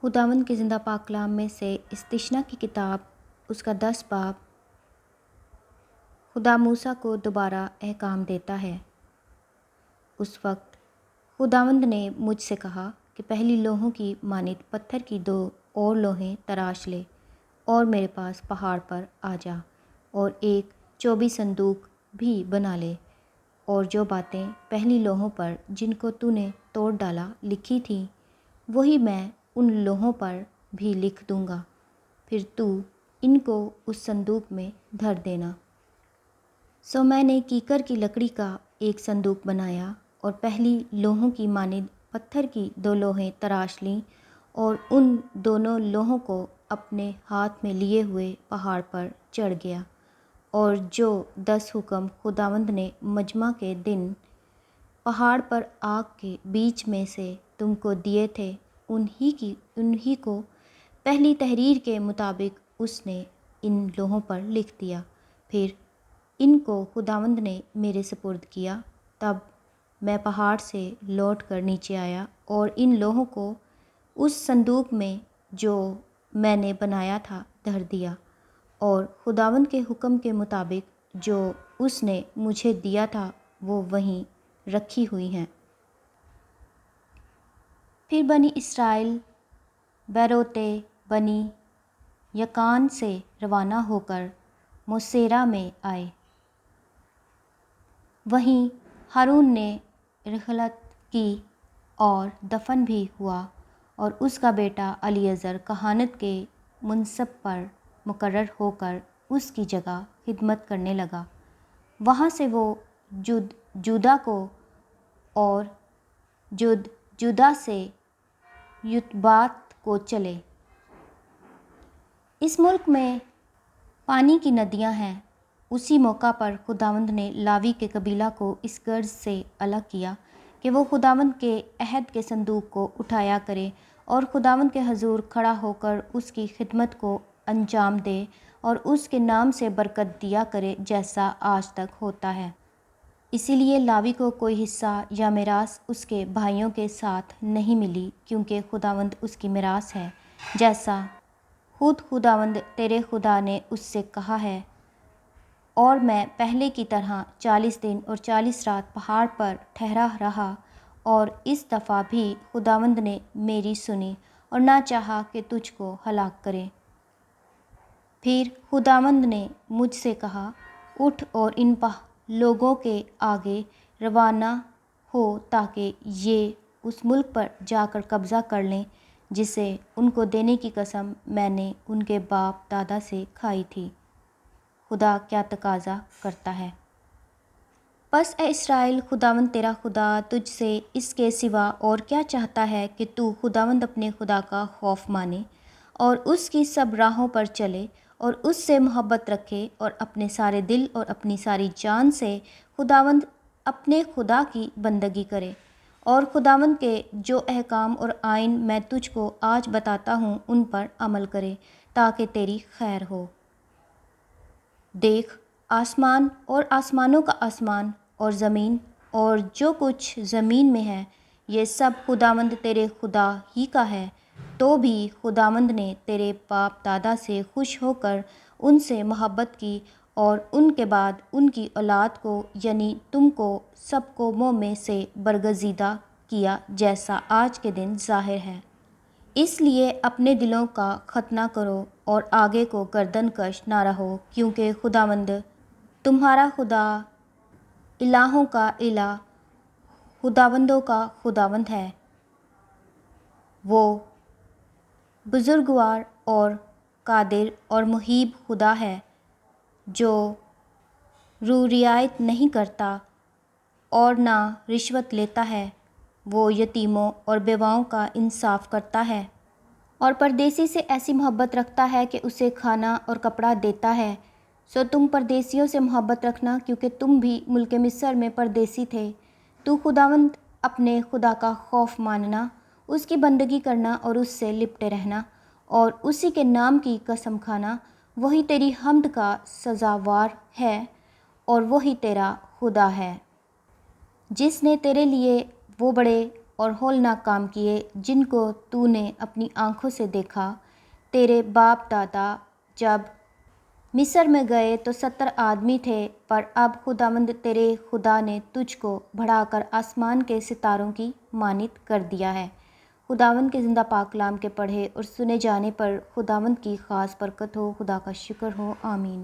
خداوند کے زندہ پاک کلام میں سے استثنا کی کتاب اس کا 10 باب خدا موسیٰ کو دوبارہ احکام دیتا ہے۔ اس وقت خداوند نے مجھ سے کہا کہ پہلی لوحوں کی مانند پتھر کی 2 اور لوحیں تراش لے اور میرے پاس پہاڑ پر آ جا اور ایک چوبی صندوق بھی بنا لے، اور جو باتیں پہلی لوحوں پر جن کو تو نے توڑ ڈالا لکھی تھیں وہی میں ان لوحوں پر بھی لکھ دوں گا، پھر تو ان کو اس صندوق میں دھر دینا۔ سو میں نے کیکر کی لکڑی کا ایک صندوق بنایا اور پہلی لوحوں کی مانند پتھر کی 2 لوحیں تراش لیں اور ان دونوں لوحوں کو اپنے ہاتھ میں لیے ہوئے پہاڑ پر چڑھ گیا، اور جو 10 حکم خداوند نے مجمع کے دن پہاڑ پر آگ کے بیچ میں سے تم کو دیے تھے انہی کو پہلی تحریر کے مطابق اس نے ان لوحوں پر لکھ دیا۔ پھر ان کو خداوند نے میرے سپرد کیا، تب میں پہاڑ سے لوٹ کر نیچے آیا اور ان لوحوں کو اس صندوق میں جو میں نے بنایا تھا دھر دیا، اور خداوند کے حکم کے مطابق جو اس نے مجھے دیا تھا وہ وہیں رکھی ہوئی ہیں۔ پھر بنی اسرائیل بیروت بنی یقان سے روانہ ہو کر موسیرا میں آئے۔ وہیں ہارون نے رحلت کی اور دفن بھی ہوا، اور اس کا بیٹا الیعزر کہانت کے منصب پر مقرر ہو کر اس کی جگہ خدمت کرنے لگا۔ وہاں سے وہ جودا کو اور جودا سے یطبات کو چلے۔ اس ملک میں پانی کی ندیاں ہیں۔ اسی موقع پر خداوند نے لاوی کے قبیلہ کو اس غرض سے الگ کیا کہ وہ خداوند کے عہد کے صندوق کو اٹھایا کرے اور خداوند کے حضور کھڑا ہو کر اس کی خدمت کو انجام دے اور اس کے نام سے برکت دیا کرے جیسا آج تک ہوتا ہے۔ اسی لیے لاوی کو کوئی حصہ یا میراث اس کے بھائیوں کے ساتھ نہیں ملی، کیونکہ خداوند اس کی میراث ہے، جیسا خود خداوند تیرے خدا نے اس سے کہا ہے۔ اور میں پہلے کی طرح 40 دن اور 40 رات پہاڑ پر ٹھہرا رہا، اور اس دفعہ بھی خداوند نے میری سنی اور نہ چاہا کہ تجھ کو ہلاک کرے۔ پھر خداوند نے مجھ سے کہا، اٹھ اور ان لوگوں کے آگے روانہ ہو تاکہ یہ اس ملک پر جا کر قبضہ کر لیں جسے ان کو دینے کی قسم میں نے ان کے باپ دادا سے کھائی تھی۔ خدا کیا تقاضا کرتا ہے؟ پس اے اسرائیل، خداوند تیرا خدا تجھ سے اس کے سوا اور کیا چاہتا ہے کہ تو خداوند اپنے خدا کا خوف مانے اور اس کی سب راہوں پر چلے اور اس سے محبت رکھے اور اپنے سارے دل اور اپنی ساری جان سے خداوند اپنے خدا کی بندگی کرے، اور خداوند کے جو احکام اور آئین میں تجھ کو آج بتاتا ہوں ان پر عمل کرے تاکہ تیری خیر ہو۔ دیکھ، آسمان اور آسمانوں کا آسمان اور زمین اور جو کچھ زمین میں ہے، یہ سب خداوند تیرے خدا ہی کا ہے۔ تو بھی خداوند نے تیرے باپ دادا سے خوش ہو کر ان سے محبت کی اور ان کے بعد ان کی اولاد کو یعنی تم کو سب قوموں میں سے برگزیدہ کیا جیسا آج کے دن ظاہر ہے۔ اس لیے اپنے دلوں کا ختنہ کرو اور آگے کو گردن کش نہ رہو، کیونکہ خداوند تمہارا خدا الہوں کا الہ، خداوندوں کا خداوند ہے۔ وہ بزرگوار اور قادر اور محیب خدا ہے، جو رعایت نہیں کرتا اور نہ رشوت لیتا ہے۔ وہ یتیموں اور بیواؤں کا انصاف کرتا ہے اور پردیسی سے ایسی محبت رکھتا ہے کہ اسے کھانا اور کپڑا دیتا ہے۔ سو تم پردیسیوں سے محبت رکھنا، کیونکہ تم بھی ملک مصر میں پردیسی تھے۔ تو خداوند اپنے خدا کا خوف ماننا، اس کی بندگی کرنا اور اس سے لپٹے رہنا اور اسی کے نام کی قسم کھانا، وہی تیری حمد کا سزاوار ہے اور وہی تیرا خدا ہے، جس نے تیرے لیے وہ بڑے اور ہولناک کام کیے جن کو تو نے اپنی آنکھوں سے دیکھا۔ تیرے باپ دادا جب مصر میں گئے تو 70 آدمی تھے، پر اب خداوند تیرے خدا نے تجھ کو بڑھا کر آسمان کے ستاروں کی مانند کر دیا ہے۔ خداوند کے زندہ پاک کلام کے پڑھے اور سنے جانے پر خداوند کی خاص برکت ہو۔ خدا کا شکر ہو، آمین۔